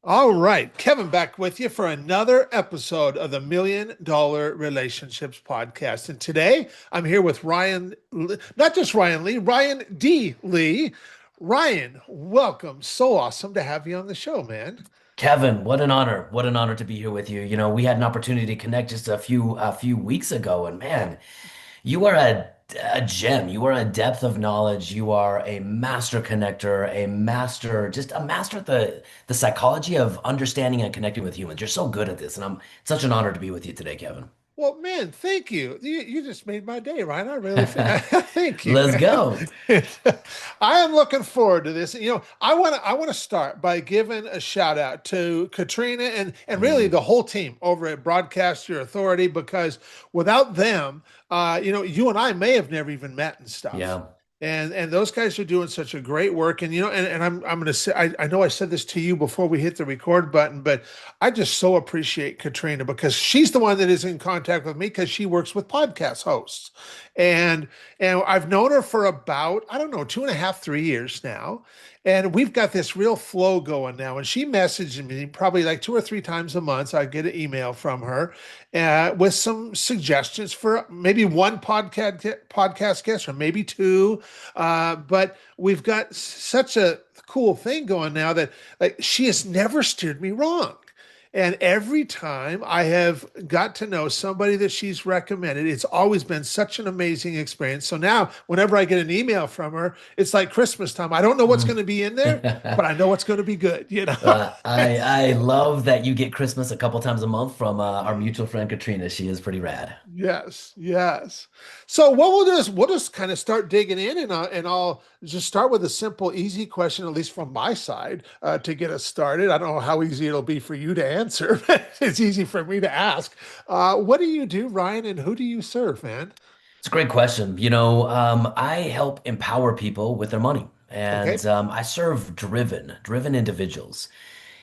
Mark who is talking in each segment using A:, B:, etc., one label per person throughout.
A: All right, Kevin back with you for another episode of the $1 Million Relationships Podcast. And today I'm here with Ryan, not just Ryan Lee, Ryan D. Lee. Ryan, welcome. So awesome to have you on the show, man.
B: Kevin, what an honor. What an honor to be here with you. We had an opportunity to connect just a few weeks ago, and man, you are a gem. You are a depth of knowledge. You are a master connector, just a master at the psychology of understanding and connecting with humans. You're so good at this, and I'm it's such an honor to be with you today, Kevin.
A: Well, man, thank you. You just made my day, Ryan. I really thank you.
B: Let's go.
A: I am looking forward to this. I want to start by giving a shout out to Katrina and really
B: Mm,
A: the whole team over at Broadcast Your Authority because without them, you and I may have never even met and stuff.
B: yeah.
A: And those guys are doing such a great work. And I'm gonna say I know I said this to you before we hit the record button, but I just so appreciate Katrina because she's the one that is in contact with me because she works with podcast hosts. And and I've known her for about, I don't know, 2.5, 3 years now. And we've got this real flow going now. And she messaged me probably like 2 or 3 times a month. I get an email from her with some suggestions for maybe one podcast guest or maybe two. But we've got such a cool thing going now that like she has never steered me wrong. And every time I have got to know somebody that she's recommended, it's always been such an amazing experience. So now, whenever I get an email from her, it's like Christmas time. I don't know what's going
B: Mm.
A: to be in there, but I know it's going to be good.
B: I love that you get Christmas a couple times a month from our mutual friend Katrina. She is pretty rad.
A: Yes, yes. So what we'll do is we'll just kind of start digging in, and I'll just start with a simple, easy question, at least from my side, to get us started. I don't know how easy it'll be for you to answer, but it's easy for me to ask. What do you do, Ryan, and who do you serve, man?
B: It's a great question. I help empower people with their money,
A: Okay.
B: and I serve driven individuals.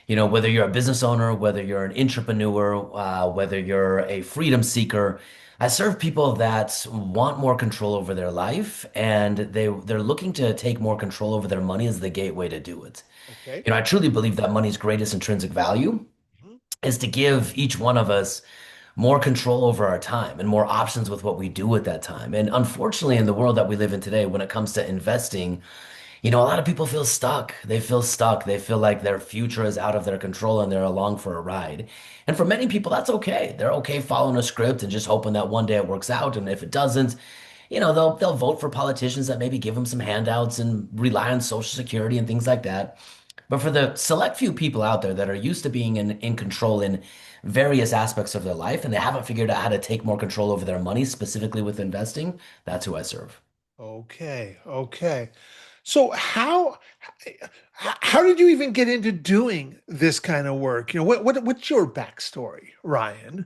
B: Whether you're a business owner, whether you're an entrepreneur, whether you're a freedom seeker, I serve people that want more control over their life, and they're looking to take more control over their money as the gateway to do it.
A: Okay.
B: I truly believe that money's greatest intrinsic value
A: Mhm.
B: is to give each one of us more control over our time and more options with what we do with that time. And unfortunately, in the world that we live in today, when it comes to investing, a lot of people feel stuck. They feel stuck. They feel like their future is out of their control and they're along for a ride. And for many people, that's okay. They're okay following a script and just hoping that one day it works out. And if it doesn't, they'll vote for politicians that maybe give them some handouts and rely on Social Security and things like that. But for the select few people out there that are used to being in control in various aspects of their life and they haven't figured out how to take more control over their money, specifically with investing, that's who I serve.
A: Okay. Okay. So how did you even get into doing this kind of work? What's your backstory, Ryan?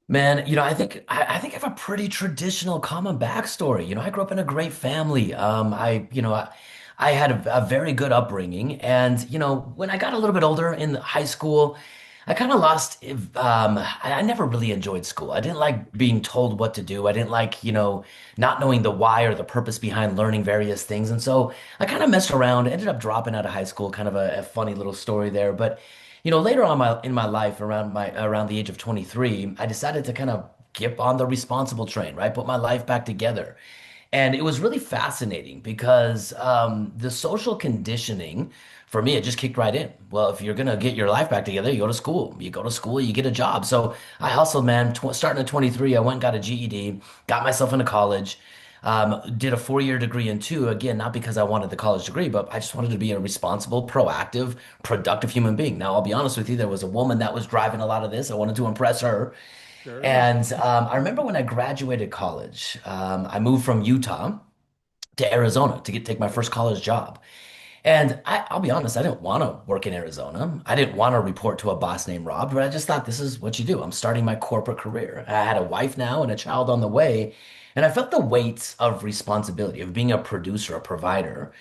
B: Man, I think I have a pretty traditional common backstory. I grew up in a great family. I had a very good upbringing, and when I got a little bit older in high school, I kind of lost. I never really enjoyed school. I didn't like being told what to do. I didn't like, not knowing the why or the purpose behind learning various things, and so I kind of messed around. Ended up dropping out of high school. Kind of a funny little story there, but. Later on in my life, around the age of 23, I decided to kind of get on the responsible train, right? Put my life back together. And it was really fascinating because the social conditioning for me, it just kicked right in. Well, if you're gonna get your life back together, you go to school. You go to school, you get a job. So I hustled, man. Starting at 23, I went and got a GED, got myself into college. Did a 4-year degree in two, again, not because I wanted the college degree, but I just wanted to be a responsible, proactive, productive human being. Now, I'll be honest with you, there was a woman that was driving a lot of this. I wanted to impress her.
A: Sure.
B: And I remember when I graduated college, I moved from Utah to Arizona to take my first college job. And I'll be honest, I didn't want to work in Arizona. I didn't want to report to a boss named Rob, but I just thought this is what you do. I'm starting my corporate career. I had a wife now and a child on the way. And I felt the weight of responsibility of being a producer, a provider.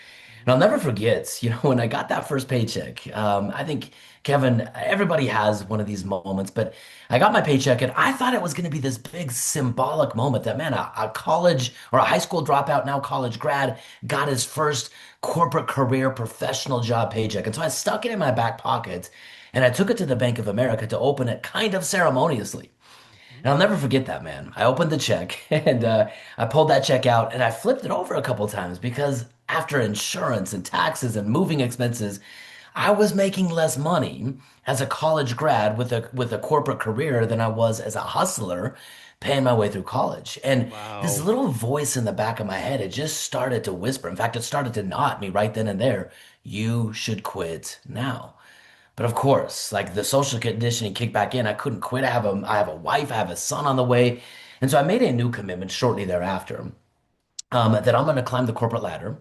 B: And I'll never forget, when I got that first paycheck, I think, Kevin, everybody has one of these moments, but I got my paycheck and I thought it was going to be this big symbolic moment that, man, a college or a high school dropout, now college grad, got his first corporate career professional job paycheck. And so I stuck it in my back pocket and I took it to the Bank of America to open it kind of ceremoniously. And I'll never forget that, man. I opened the check and I pulled that check out and I flipped it over a couple times because after insurance and taxes and moving expenses, I was making less money as a college grad with a corporate career than I was as a hustler paying my way through college. And this
A: Wow.
B: little voice in the back of my head, it just started to whisper. In fact, it started to nod at me right then and there. You should quit now. But of course, like the social conditioning kicked back in. I couldn't quit. I have a wife, I have a son on the way. And so I made a new commitment shortly thereafter, that I'm going to climb the corporate ladder.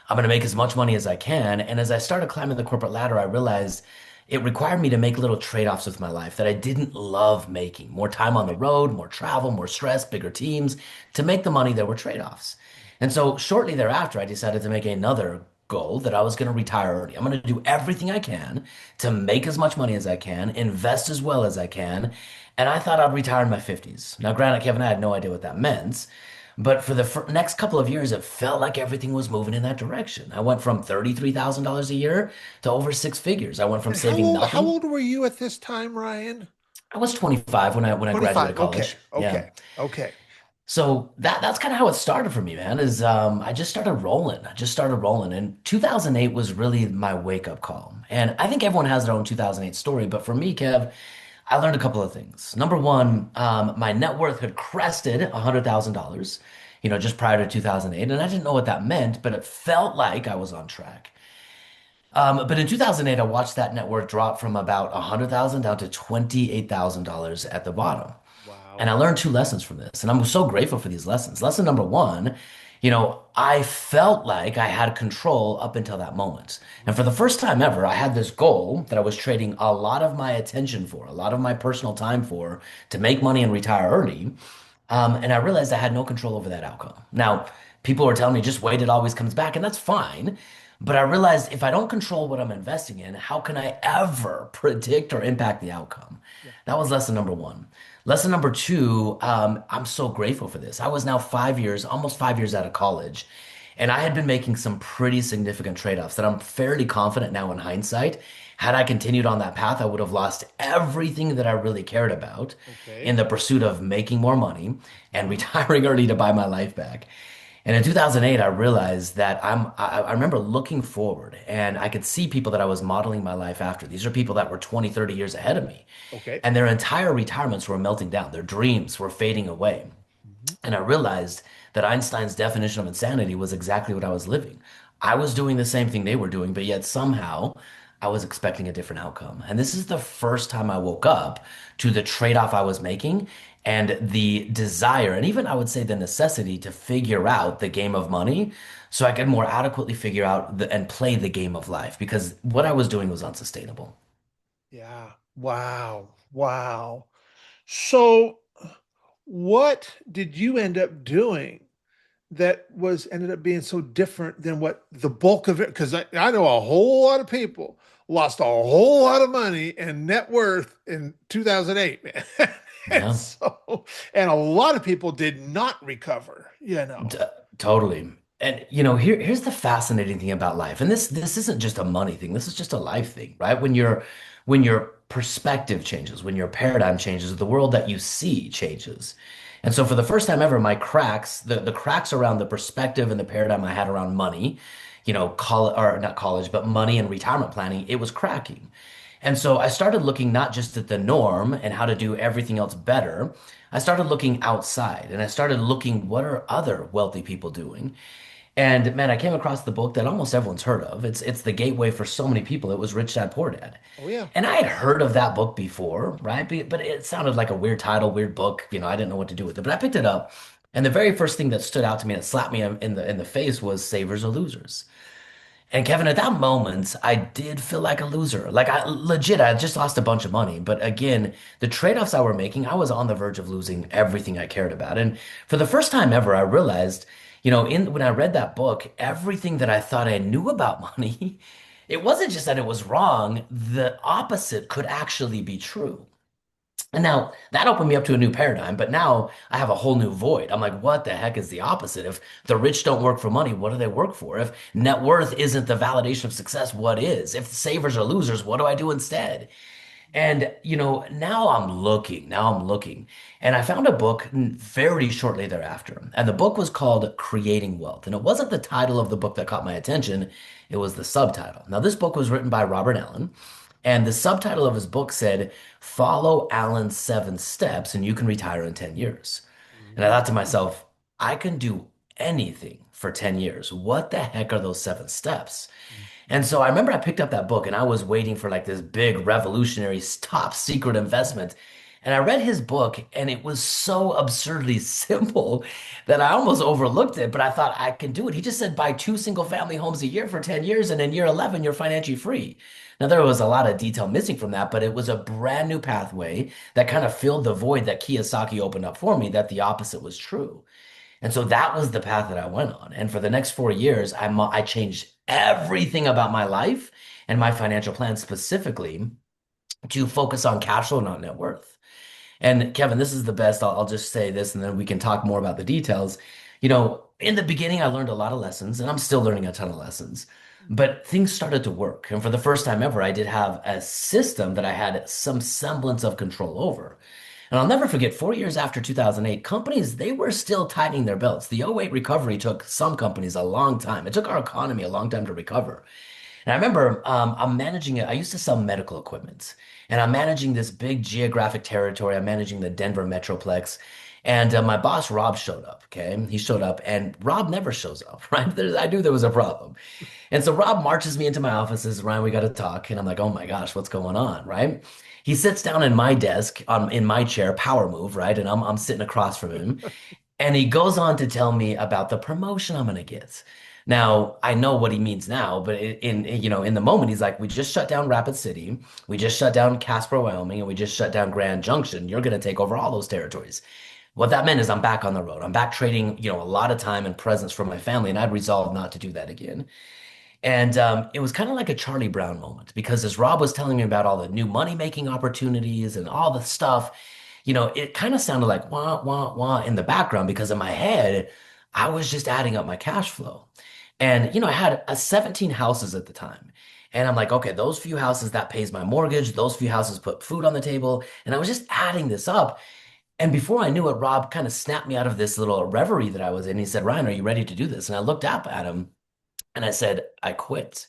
B: I'm going to make as much money as I can. And as I started climbing the corporate ladder, I realized it required me to make little trade-offs with my life that I didn't love making. More time on the road, more travel, more stress, bigger teams. To make the money, there were trade-offs. And so shortly thereafter, I decided to make another goal that I was going to retire early. I'm going to do everything I can to make as much money as I can, invest as well as I can. And I thought I'd retire in my 50s. Now, granted, Kevin, I had no idea what that meant. But for the next couple of years, it felt like everything was moving in that direction. I went from $33,000 a year to over six figures. I went from
A: And
B: saving
A: how
B: nothing.
A: old were you at this time, Ryan?
B: I was 25 when I graduated
A: 25. Okay.
B: college. Yeah.
A: Okay. Okay.
B: So that's kind of how it started for me, man, is I just started rolling. I just started rolling. And 2008 was really my wake-up call. And I think everyone has their own 2008 story, but for me, Kev, I learned a couple of things. Number one, my net worth had crested $100,000, just prior to 2008. And I didn't know what that meant, but it felt like I was on track. But in 2008, I watched that net worth drop from about 100,000 down to $28,000 at the bottom. And I
A: Wow.
B: learned two lessons from this. And I'm so grateful for these lessons. Lesson number one, I felt like I had control up until that moment. And for the first time ever, I had this goal that I was trading a lot of my attention for, a lot of my personal time for, to make money and retire early. And I realized I had no control over that outcome. Now, people were telling me just wait, it always comes back, and that's fine. But I realized if I don't control what I'm investing in, how can I ever predict or impact the outcome?
A: Yeah.
B: That was lesson number one. Lesson number two, I'm so grateful for this. I was now 5 years, almost 5 years out of college, and I had been making some pretty significant trade-offs that I'm fairly confident now in hindsight. Had I continued on that path, I would have lost everything that I really cared about in
A: Okay.
B: the pursuit of making more money and
A: Mhm.
B: retiring early to buy my life back. And in 2008, I realized that I remember looking forward and I could see people that I was modeling my life after. These are people that were 20, 30 years ahead of me.
A: Okay.
B: And their entire retirements were melting down. Their dreams were fading away.
A: Mhm.
B: And I realized that Einstein's definition of insanity was exactly what I was living. I was doing the same thing they were doing, but yet somehow I was expecting a different outcome. And this is the first time I woke up to the trade-off I was making and the desire, and even I would say the necessity to figure out the game of money so I could more adequately figure out and play the game of life because what I was doing was unsustainable.
A: Yeah. Wow. Wow. So, what did you end up doing that was ended up being so different than what the bulk of it? Because I know a whole lot of people lost a whole lot of money and net worth in 2008, man. And
B: Yeah.
A: so, and a lot of people did not recover, you
B: T-
A: know.
B: Totally. And here's the fascinating thing about life. And this isn't just a money thing. This is just a life thing, right? When your perspective changes, when your paradigm changes, the world that you see changes. And so for the first time ever, my cracks, the cracks around the perspective and the paradigm I had around money, college or not college, but money and retirement planning, it was cracking. And so I started looking not just at the norm and how to do everything else better. I started looking outside and I started looking what are other wealthy people doing. And man, I came across the book that almost everyone's heard of. It's the gateway for so many people. It was Rich Dad Poor Dad.
A: Oh yeah.
B: And I had heard of that book before, right? But it sounded like a weird title, weird book. I didn't know what to do with it. But I picked it up, and the very first thing that stood out to me and slapped me in the face was savers or losers. And Kevin, at that moment, I did feel like a loser. Like I just lost a bunch of money. But again, the trade-offs I were making, I was on the verge of losing everything I cared about. And for the first time ever, I realized, When I read that book, everything that I thought I knew about money, it wasn't just that it was wrong, the opposite could actually be true. And now that opened me up to a new paradigm, but now I have a whole new void. I'm like, what the heck is the opposite? If the rich don't work for money, what do they work for? If net worth isn't the validation of success, what is? If savers are losers, what do I do instead? And, now I'm looking. And I found a book very shortly thereafter. And the book was called Creating Wealth. And it wasn't the title of the book that caught my attention, it was the subtitle. Now, this book was written by Robert Allen. And the subtitle of his book said, Follow Allen's 7 steps and you can retire in 10 years. And I thought to myself, I can do anything for 10 years. What the heck are those 7 steps? And so I remember I picked up that book and I was waiting for like this big revolutionary top secret investment. And I read his book and it was so absurdly simple that I almost overlooked it, but I thought I can do it. He just said buy 2 single family homes a year for 10 years and in year 11 you're financially free. Now there was a lot of detail missing from that, but it was a brand new pathway that kind of filled the void that Kiyosaki opened up for me that the opposite was true. And so that was the path that I went on. And for the next 4 years, I changed everything about my life and my financial plan specifically to focus on cash flow, not net worth. And Kevin, this is the best. I'll just say this and then we can talk more about the details. In the beginning, I learned a lot of lessons and I'm still learning a ton of lessons, but things started to work. And for the first time ever, I did have a system that I had some semblance of control over. And I'll never forget, 4 years after 2008, companies, they were still tightening their belts. The '08 recovery took some companies a long time. It took our economy a long time to recover. And I remember I'm managing it. I used to sell medical equipment, and I'm managing this big geographic territory. I'm managing the Denver Metroplex. And my boss, Rob, showed up. Okay. He showed up, and Rob never shows up, right? I knew there was a problem. And so Rob marches me into my office, says, Ryan, we got to talk. And I'm like, oh my gosh, what's going on? Right. He sits down in my desk in my chair, power move, right? And I'm sitting across from him. And he goes on to tell me about the promotion I'm going to get. Now, I know what he means now, but in the moment, he's like, we just shut down Rapid City. We just shut down Casper, Wyoming, and we just shut down Grand Junction. You're going to take over all those territories. What that meant is I'm back on the road. I'm back trading, a lot of time and presence for my family, and I'd resolved not to do that again. And it was kind of like a Charlie Brown moment because as Rob was telling me about all the new money-making opportunities and all the stuff, it kind of sounded like wah, wah, wah in the background because in my head, I was just adding up my cash flow. And, I had 17 houses at the time. And I'm like, okay, those few houses that pays my mortgage, those few houses put food on the table. And I was just adding this up. And before I knew it, Rob kind of snapped me out of this little reverie that I was in. He said, Ryan, are you ready to do this? And I looked up at him and I said, I quit.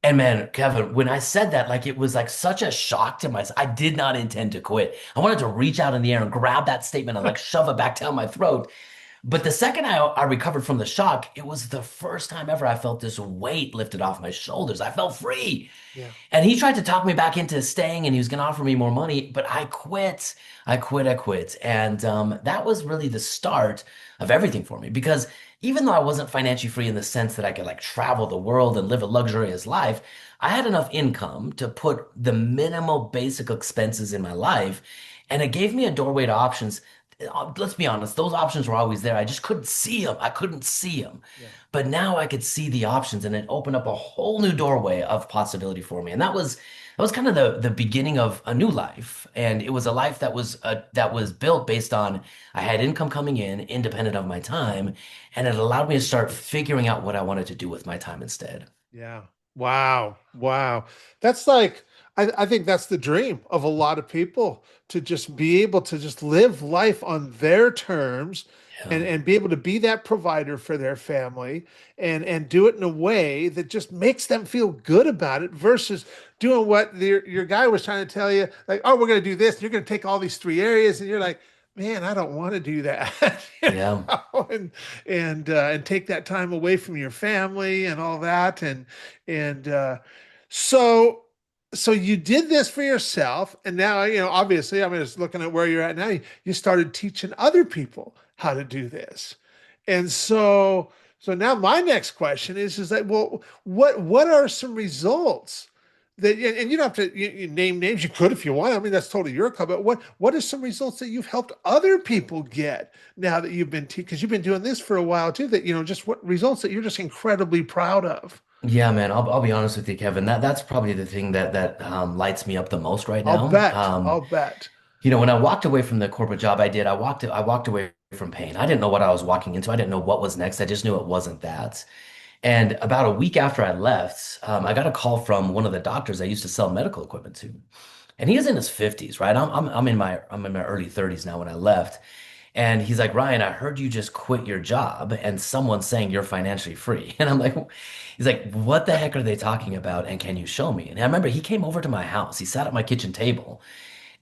B: And man, Kevin, when I said that, like it was like such a shock to myself. I did not intend to quit. I wanted to reach out in the air and grab that statement and like shove it back down my throat. But the second I recovered from the shock, it was the first time ever I felt this weight lifted off my shoulders. I felt free.
A: Yeah.
B: And he tried to talk me back into staying and he was going to offer me more money, but I quit. I quit. And that was really the start of everything for me because even though I wasn't financially free in the sense that I could like travel the world and live a luxurious life, I had enough income to put the minimal basic expenses in my life. And it gave me a doorway to options. Let's be honest, those options were always there. I just couldn't see them. I couldn't see them.
A: Yeah.
B: But now I could see the options and it opened up a whole new doorway of possibility for me. And that was kind of the beginning of a new life. And it was a life that was built based on I had income coming in independent of my time, and it allowed me to start figuring out what I wanted to do with my time instead.
A: Yeah. Wow. Wow. That's like, I think that's the dream of a lot of people to just be able to just live life on their terms
B: Yeah.
A: and be able to be that provider for their family and do it in a way that just makes them feel good about it versus doing what your guy was trying to tell you, like, oh, we're going to do this. You're going to take all these 3 areas. And you're like, man, I don't want to do that.
B: Yeah.
A: And take that time away from your family and all that. And so so you did this for yourself, and now, obviously, I'm just looking at where you're at now. You started teaching other people how to do this. And so now my next question is that, well, what are some results that, and you don't have to you name names. You could if you want. I mean, that's totally your call. But what are some results that you've helped other people get now that you've been because you've been doing this for a while too? That just what results that you're just incredibly proud of.
B: Yeah, man, I'll be honest with you, Kevin. That's probably the thing that lights me up the most right
A: I'll
B: now.
A: bet. I'll bet.
B: When I walked away from the corporate job I did, I walked away from pain. I didn't know what I was walking into. I didn't know what was next. I just knew it wasn't that. And about a week after I left, I got a call from one of the doctors I used to sell medical equipment to. And he was in his 50s, right? I'm in my early 30s now when I left. And he's like, Ryan, I heard you just quit your job and someone's saying you're financially free. And I'm like, he's like, what the heck are they talking about? And can you show me? And I remember he came over to my house. He sat at my kitchen table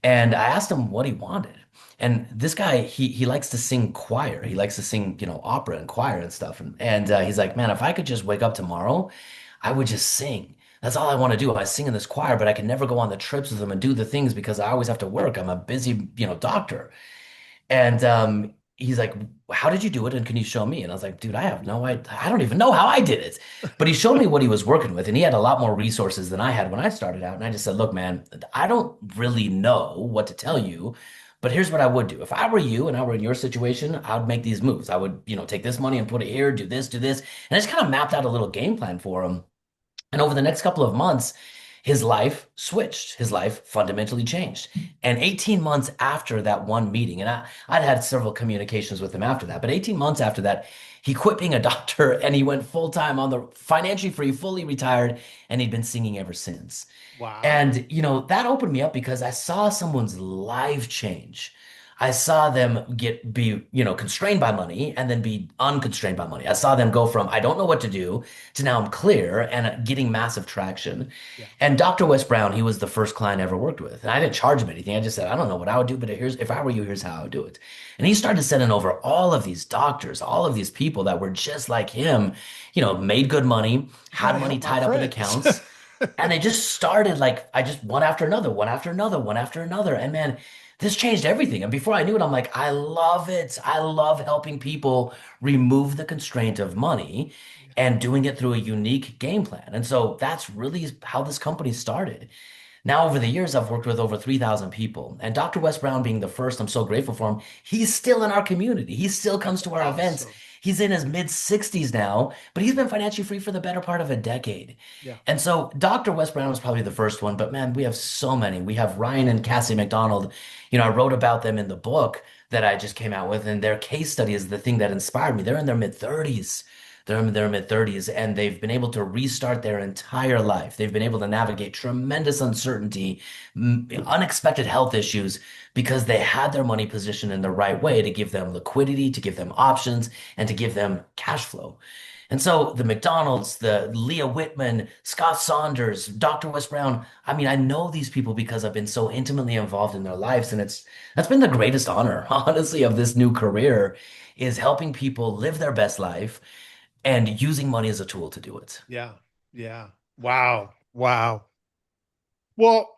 B: and I asked him what he wanted. And this guy, he likes to sing choir. He likes to sing, opera and choir and stuff. And he's like, man, if I could just wake up tomorrow, I would just sing. That's all I want to do. I sing in this choir, but I can never go on the trips with them and do the things because I always have to work. I'm a busy, doctor. And he's like, how did you do it? And can you show me? And I was like, dude, I don't even know how I did it. But he showed me what he was working with. And he had a lot more resources than I had when I started out. And I just said, look, man, I don't really know what to tell you. But here's what I would do. If I were you and I were in your situation, I would make these moves. I would, take this money and put it here, do this, do this. And I just kind of mapped out a little game plan for him. And over the next couple of months, his life switched. His life fundamentally changed. And 18 months after that one meeting, and I'd had several communications with him after that, but 18 months after that, he quit being a doctor and he went full time on the financially free, fully retired, and he'd been singing ever since.
A: Wow.
B: And, that opened me up because I saw someone's life change. I saw them be, constrained by money and then be unconstrained by money. I saw them go from I don't know what to do to now I'm clear and getting massive traction.
A: Yeah.
B: And Dr. Wes Brown, he was the first client I ever worked with. And I didn't charge him anything. I just said, I don't know what I would do, but if I were you, here's how I would do it. And he started sending over all of these doctors, all of these people that were just like him, made good money,
A: I gotta
B: had money
A: help my
B: tied up in
A: friends.
B: accounts. And they just started like I just one after another, one after another, one after another. And man, this changed everything. And before I knew it, I'm like, I love it. I love helping people remove the constraint of money and doing it through a unique game plan. And so that's really how this company started. Now, over the years, I've worked with over 3,000 people. And Dr. Wes Brown being the first, I'm so grateful for him. He's still in our community. He still comes
A: That's
B: to our events.
A: awesome.
B: He's in his mid 60s now, but he's been financially free for the better part of a decade.
A: Yeah.
B: And so Dr. Wes Brown was probably the first one, but man, we have so many. We have Ryan and Cassie McDonald. I wrote about them in the book that I just came out with, and their case study is the thing that inspired me. They're in their mid 30s. They're in their mid 30s, and they've been able to restart their entire life. They've been able to navigate tremendous uncertainty, unexpected health issues, because they had their money positioned in the right way to give them liquidity, to give them options, and to give them cash flow. And so the McDonald's, the Leah Whitman, Scott Saunders, Dr. Wes Brown, I mean, I know these people because I've been so intimately involved in their lives. And that's been the greatest honor, honestly, of this new career is helping people live their best life and using money as a tool to do it.
A: Yeah. Yeah. Wow. Wow. Well,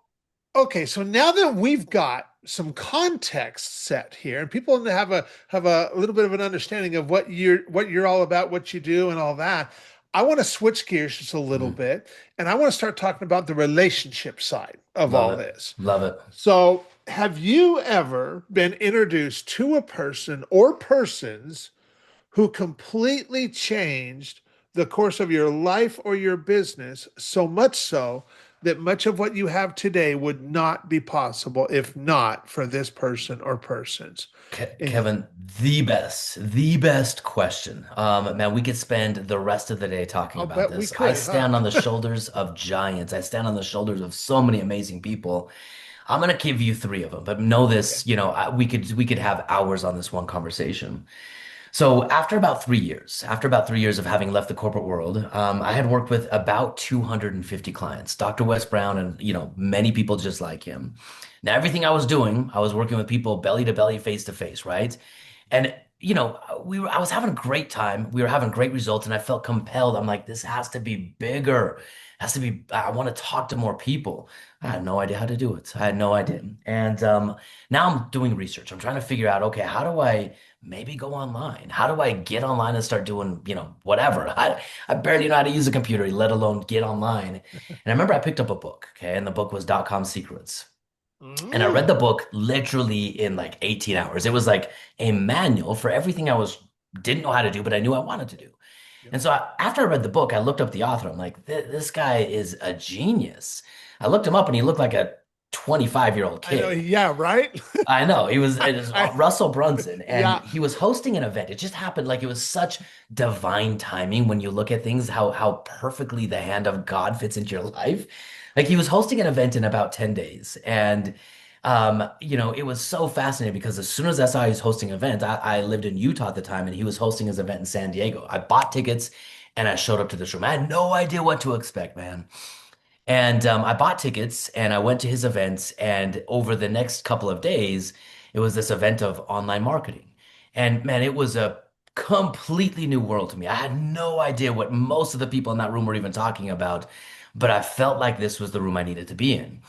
A: okay, so now that we've got some context set here, and people have a little bit of an understanding of what you're all about, what you do, and all that, I want to switch gears just a little
B: Mhm.
A: bit, and I want to start talking about the relationship side of
B: Love
A: all
B: it.
A: this.
B: Love it.
A: So, have you ever been introduced to a person or persons who completely changed the course of your life or your business, so much so that much of what you have today would not be possible if not for this person or persons? And
B: Kevin, the best question. Man, we could spend the rest of the day talking
A: I'll
B: about
A: bet we
B: this. I
A: could, huh?
B: stand on the shoulders of giants. I stand on the shoulders of so many amazing people. I'm gonna give you three of them, but know
A: Okay.
B: this, we could have hours on this one conversation. So after about 3 years of having left the corporate world, I had worked with about 250 clients, Dr. Wes Brown, and many people just like him. Now everything I was doing, I was working with people belly to belly, face to face, right? And I was having a great time. We were having great results, and I felt compelled. I'm like, this has to be bigger. has to be, I want to talk to more people. I had no idea how to do it. I had no idea. And now I'm doing research. I'm trying to figure out, okay, how do I maybe go online? How do I get online and start doing, whatever? I barely know how to use a computer, let alone get online. And I remember I picked up a book, okay, and the book was .com Secrets. And I read the
A: Mm.
B: book literally in like 18 hours. It was like a manual for everything I was didn't know how to do, but I knew I wanted to do.
A: Yep.
B: And so after I read the book, I looked up the author. I'm like, this guy is a genius. I looked him up and he looked like a 25-year-old
A: I know.
B: kid.
A: Yeah, right.
B: I know it was
A: I
B: Russell Brunson, and
A: yeah.
B: he was hosting an event. It just happened like it was such divine timing when you look at things, how perfectly the hand of God fits into your life. Like he was hosting an event in about 10 days, and it was so fascinating because as soon as I saw he was hosting an event, I lived in Utah at the time, and he was hosting his event in San Diego. I bought tickets, and I showed up to this room. I had no idea what to expect, man. And I bought tickets and I went to his events. And over the next couple of days, it was this event of online marketing. And man, it was a completely new world to me. I had no idea what most of the people in that room were even talking about, but I felt like this was the room I needed to be in.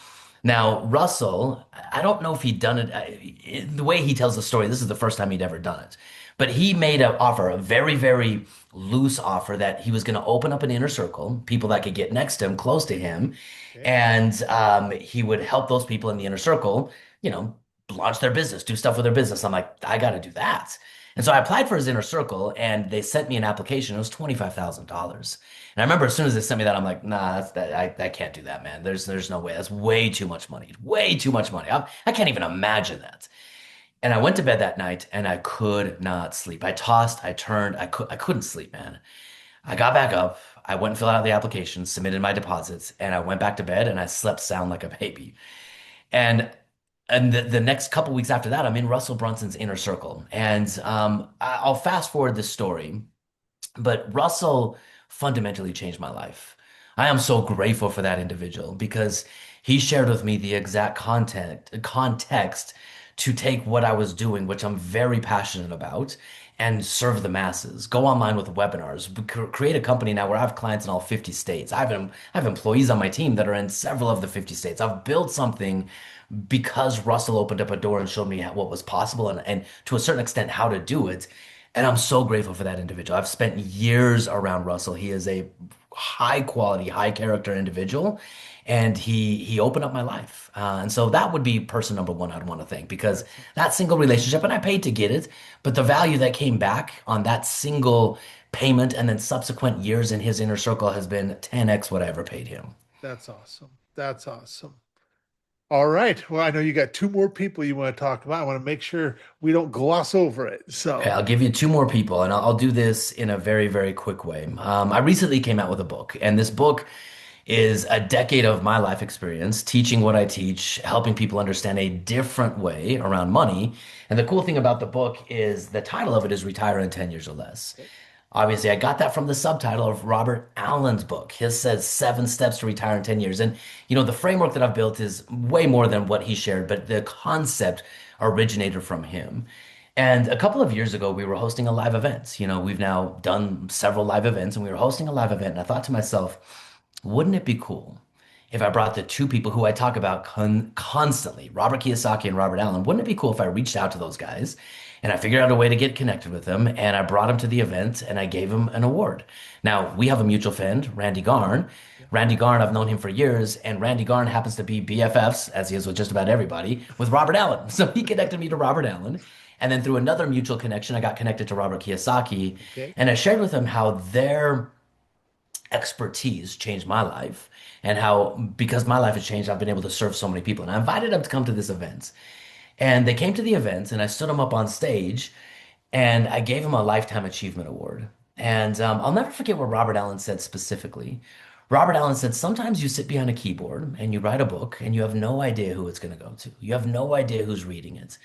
B: Now, Russell, I don't know if he'd done it, the way he tells the story, this is the first time he'd ever done it. But he made an offer, a very, very loose offer that he was going to open up an inner circle, people that could get next to him, close to him,
A: Okay.
B: and he would help those people in the inner circle, you know, launch their business, do stuff with their business. I'm like, I got to do that. And so I applied for his inner circle, and they sent me an application. It was $25,000. And I remember as soon as they sent me that, I'm like, nah, I can't do that, man. There's no way. That's way too much money. Way too much money. I can't even imagine that. And I went to bed that night and I could not sleep. I tossed, I turned, I couldn't sleep, man. I got back up, I went and filled out the application, submitted my deposits, and I went back to bed and I slept sound like a baby. And the next couple weeks after that, I'm in Russell Brunson's inner circle. And I'll fast forward this story, but Russell fundamentally changed my life. I am so grateful for that individual because he shared with me the exact context to take what I was doing, which I'm very passionate about, and serve the masses. Go online with webinars, create a company now where I have clients in all 50 states. I have employees on my team that are in several of the 50 states. I've built something because Russell opened up a door and showed me what was possible and to a certain extent how to do it. And I'm so grateful for that individual. I've spent years around Russell. He is a high quality, high character individual, and he opened up my life. And so that would be person number one I'd want to thank because
A: That's
B: that single relationship, and I paid to get it, but the value that came back on that single payment and then subsequent years in his inner circle has been 10x what I ever paid him.
A: that's awesome. That's awesome. All right. Well, I know you got two more people you want to talk about. I want to make sure we don't gloss over it.
B: Okay,
A: So,
B: I'll give you two more people, and I'll do this in a very, very quick way. I recently came out with a book, and this book is a decade of my life experience, teaching what I teach, helping people understand a different way around money. And the cool thing about the book is the title of it is Retire in 10 Years or Less.
A: okay.
B: Obviously, I got that from the subtitle of Robert Allen's book. His says 7 steps to retire in 10 years. And, the framework that I've built is way more than what he shared, but the concept originated from him. And a couple of years ago, we were hosting a live event. We've now done several live events, and we were hosting a live event. And I thought to myself, wouldn't it be cool if I brought the two people who I talk about constantly, Robert Kiyosaki and Robert Allen? Wouldn't it be cool if I reached out to those guys and I figured out a way to get connected with them and I brought them to the event and I gave them an award? Now, we have a mutual friend, Randy Garn.
A: Yeah.
B: Randy Garn, I've known him for years, and Randy Garn happens to be BFFs, as he is with just about everybody, with Robert Allen. So he connected me to Robert Allen. And then through another mutual connection, I got connected to Robert Kiyosaki.
A: Okay.
B: And I shared with him how their expertise changed my life and how because my life has changed I've been able to serve so many people, and I invited them to come to this event, and they came to the event and I stood them up on stage and I gave them a lifetime achievement award. And I'll never forget what Robert Allen said specifically. Robert Allen said sometimes you sit behind a keyboard and you write a book and you have no idea who it's going to go to, you have no idea who's reading it.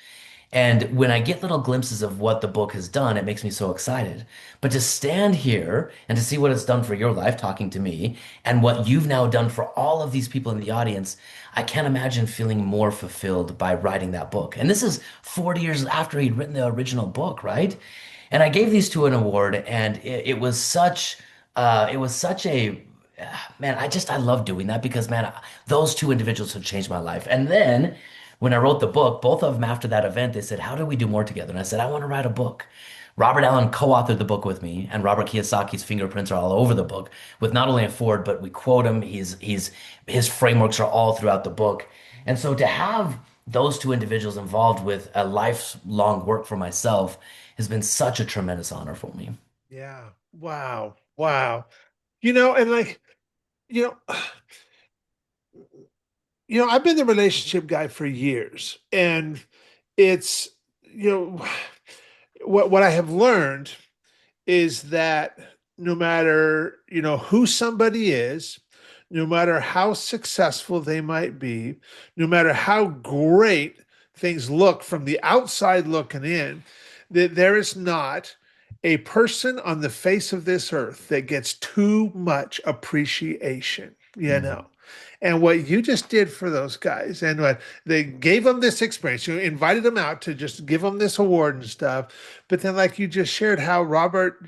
B: And when I get little glimpses of what the book has done, it makes me so excited. But to stand here and to see what it's done for your life, talking to me, and what you've now done for all of these people in the audience, I can't imagine feeling more fulfilled by writing that book. And this is 40 years after he'd written the original book, right? And I gave these two an award, and it was such a man, I love doing that because, man, those two individuals have changed my life. And then when I wrote the book, both of them after that event, they said, how do we do more together? And I said, I want to write a book. Robert Allen co-authored the book with me, and Robert Kiyosaki's fingerprints are all over the book with not only a Ford, but we quote him. His frameworks are all throughout the book. And so to have those two individuals involved with a lifelong work for myself has been such a tremendous honor for me.
A: Yeah. Wow. Wow. And like, you know, I've been the relationship guy for years, and it's, you know, what I have learned is that no matter, who somebody is, no matter how successful they might be, no matter how great things look from the outside looking in, that there is not a person on the face of this earth that gets too much appreciation,
B: Mm,
A: And what you just did for those guys, and what they gave them this experience, you invited them out to just give them this award and stuff. But then, like you just shared, how Robert,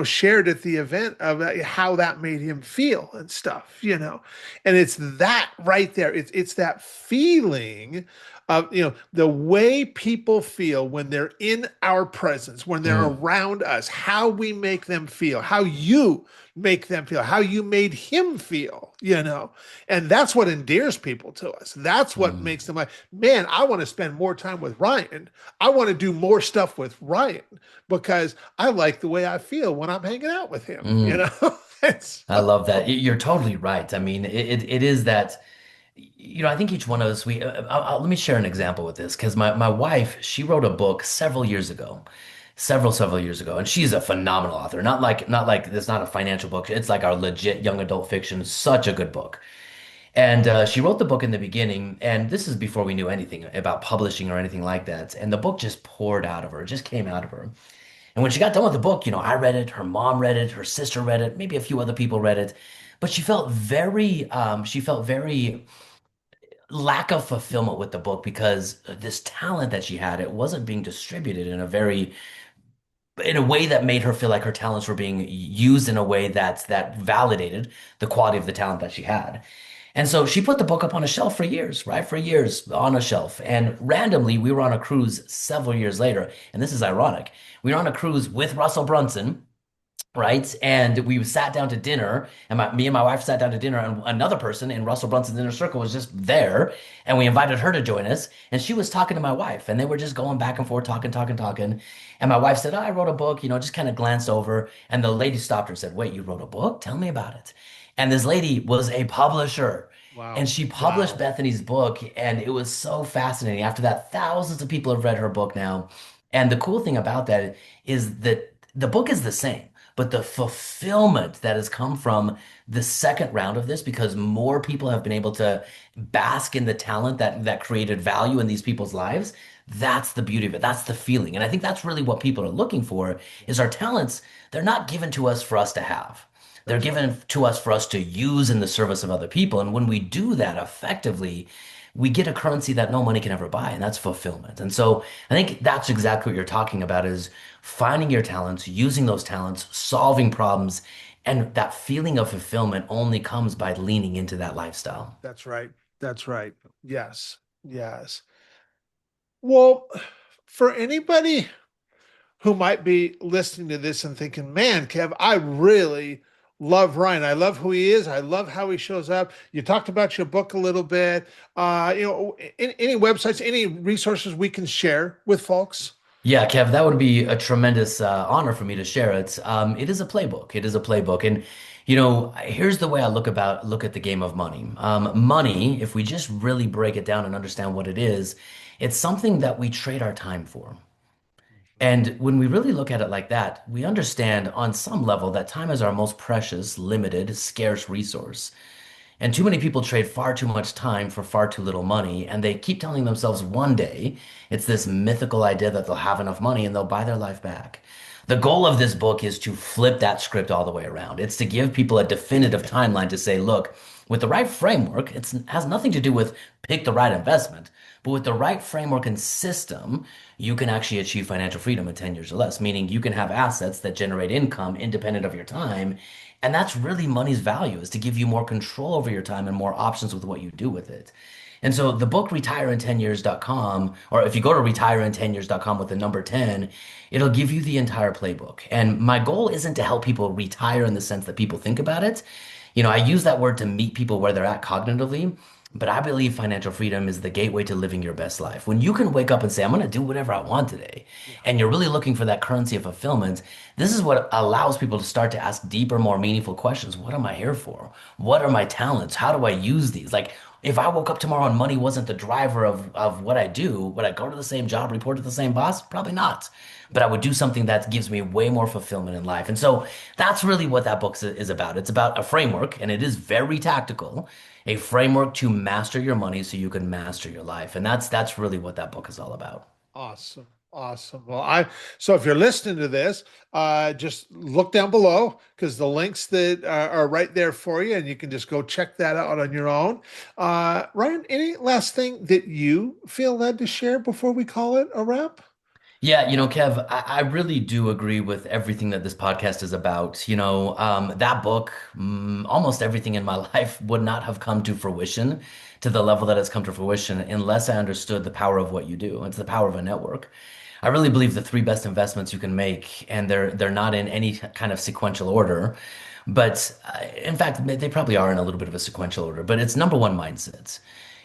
A: shared at the event of how that made him feel and stuff, And it's that right there. It's that feeling of, the way people feel when they're in our presence, when they're
B: mm,
A: around us, how we make them feel, how you make them feel, how you made him feel, And that's what endears people to us. That's what
B: mm,
A: makes them like, man, I want to spend more time with Ryan. I want to do more stuff with Ryan because I like the way I feel when I'm hanging out with him,
B: mm.
A: It's,
B: I love that. You're totally right. I mean, it is that, I think each one of us, let me share an example with this because my wife, she wrote a book several years ago, several years ago, and she's a phenomenal author. Not like it's not a financial book. It's like our legit young adult fiction, such a good book. And she wrote the book in the beginning, and this is before we knew anything about publishing or anything like that. And the book just poured out of her, it just came out of her. And when she got done with the book, I read it, her mom read it, her sister read it, maybe a few other people read it, but she felt very lack of fulfillment with the book because this talent that she had, it wasn't being distributed in a way that made her feel like her talents were being used in a way that validated the quality of the talent that she had. And so she put the book up on a shelf for years, right? For years on a shelf. And randomly, we were on a cruise several years later. And this is ironic. We were on a cruise with Russell Brunson, right? And we sat down to dinner, and me and my wife sat down to dinner, and another person in Russell Brunson's inner circle was just there, and we invited her to join us, and she was talking to my wife, and they were just going back and forth, talking, talking, talking. And my wife said, "Oh, I wrote a book," just kind of glanced over, and the lady stopped her and said, "Wait, you wrote a book? Tell me about it." And this lady was a publisher. And
A: wow.
B: she published
A: Wow.
B: Bethany's book, and it was so fascinating. After that, thousands of people have read her book now. And the cool thing about that is that the book is the same, but the fulfillment that has come from the second round of this, because more people have been able to bask in the talent that created value in these people's lives, that's the beauty of it. That's the feeling. And I think that's really what people are looking for is our talents, they're not given to us for us to have. They're
A: That's right.
B: given to us for us to use in the service of other people. And when we do that effectively, we get a currency that no money can ever buy, and that's fulfillment. And so I think that's exactly what you're talking about is finding your talents, using those talents, solving problems, and that feeling of fulfillment only comes by leaning into that lifestyle.
A: That's right. That's right. Yes. Yes. Well, for anybody who might be listening to this and thinking, man, Kev, I really love Ryan. I love who he is. I love how he shows up. You talked about your book a little bit. Any websites, any resources we can share with folks?
B: Yeah, Kev, that would be a tremendous honor for me to share it. It is a playbook. It is a playbook, and here's the way I look at the game of money. Money, if we just really break it down and understand what it is, it's something that we trade our time for. And when we really look at it like that, we understand on some level that time is our most precious, limited, scarce resource. And too many people trade far too much time for far too little money, and they keep telling themselves one day it's this mythical idea that they'll have enough money and they'll buy their life back. The goal of this book is to flip that script all the way around. It's to give people a definitive timeline to say, look, with the right framework, it has nothing to do with pick the right investment, but with the right framework and system, you can actually achieve financial freedom in 10 years or less, meaning you can have assets that generate income independent of your time And that's really money's value, is to give you more control over your time and more options with what you do with it. And so the book retireintenyears.com, or if you go to retireintenyears.com with the number 10, it'll give you the entire playbook. And my goal isn't to help people retire in the sense that people think about it. I use that word to meet people where they're at cognitively, but I believe financial freedom is the gateway to living your best life. When you can wake up and say, I'm going to do whatever I want today,
A: Yeah.
B: and you're really looking for that currency of fulfillment, this is what allows people to start to ask deeper, more meaningful questions. What am I here for? What are my talents? How do I use these? Like, if I woke up tomorrow and money wasn't the driver of what I do, would I go to the same job, report to the same boss? Probably not. But I would do something that gives me way more fulfillment in life. And so that's really what that book is about. It's about a framework, and it is very tactical, a framework to master your money so you can master your life. And that's really what that book is all about.
A: Awesome. Awesome. So if you're listening to this, just look down below because the links that are right there for you, and you can just go check that out on your own. Ryan, any last thing that you feel led to share before we call it a wrap?
B: Yeah, Kev, I really do agree with everything that this podcast is about. That book, almost everything in my life would not have come to fruition to the level that it's come to fruition unless I understood the power of what you do. It's the power of a network. I really believe the three best investments you can make, and they're not in any kind of sequential order, but in fact, they probably are in a little bit of a sequential order. But it's number one, mindset.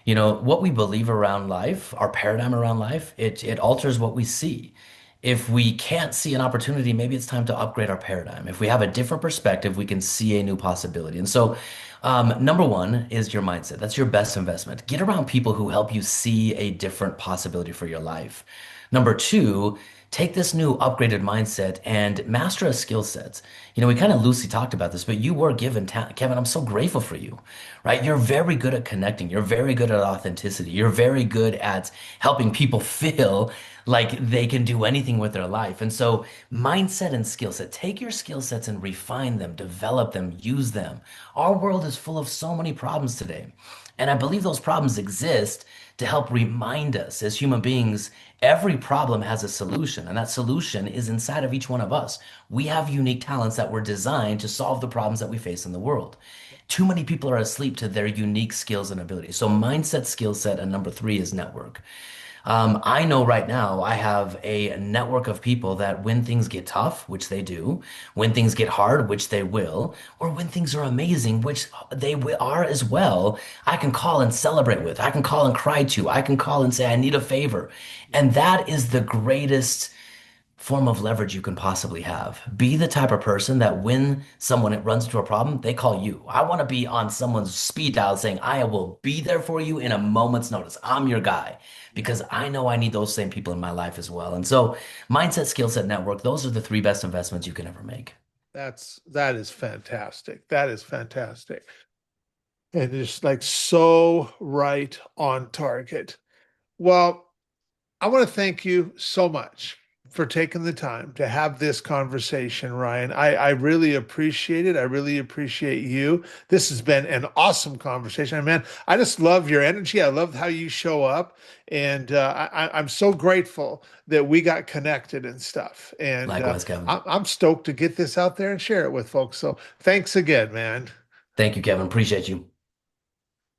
B: What we believe around life, our paradigm around life, it alters what we see. If we can't see an opportunity, maybe it's time to upgrade our paradigm. If we have a different perspective, we can see a new possibility. And so, number one is your mindset. That's your best investment. Get around people who help you see a different possibility for your life. Number two, take this new upgraded mindset and master a skill set. We kind of loosely talked about this, but you were given Kevin, I'm so grateful for you, right? You're very good at connecting. You're very good at authenticity. You're very good at helping people feel like they can do anything with their life. And so mindset and skill set, take your skill sets and refine them, develop them, use them. Our world is full of so many problems today. And I believe those problems exist to help remind us as human beings, every problem has a solution, and that solution is inside of each one of us. We have unique talents that were designed to solve the problems that we face in the world. Too many people are asleep to their unique skills and abilities. So mindset, skill set, and number three is network. I know right now I have a network of people that when things get tough, which they do, when things get hard, which they will, or when things are amazing, which are as well, I can call and celebrate with. I can call and cry to. I can call and say, I need a favor. And that is the greatest form of leverage you can possibly have. Be the type of person that when someone runs into a problem, they call you. I want to be on someone's speed dial saying, I will be there for you in a moment's notice. I'm your guy because I know I need those same people in my life as well. And so mindset, skill set, network, those are the three best investments you can ever make.
A: That is fantastic. That is fantastic. And it's like so right on target. Well, I want to thank you so much for taking the time to have this conversation, Ryan. I really appreciate it. I really appreciate you. This has been an awesome conversation. Man, I just love your energy. I love how you show up. And I'm so grateful that we got connected and stuff. And
B: Likewise, Kevin.
A: I'm stoked to get this out there and share it with folks. So thanks again, man.
B: Thank you, Kevin. Appreciate you.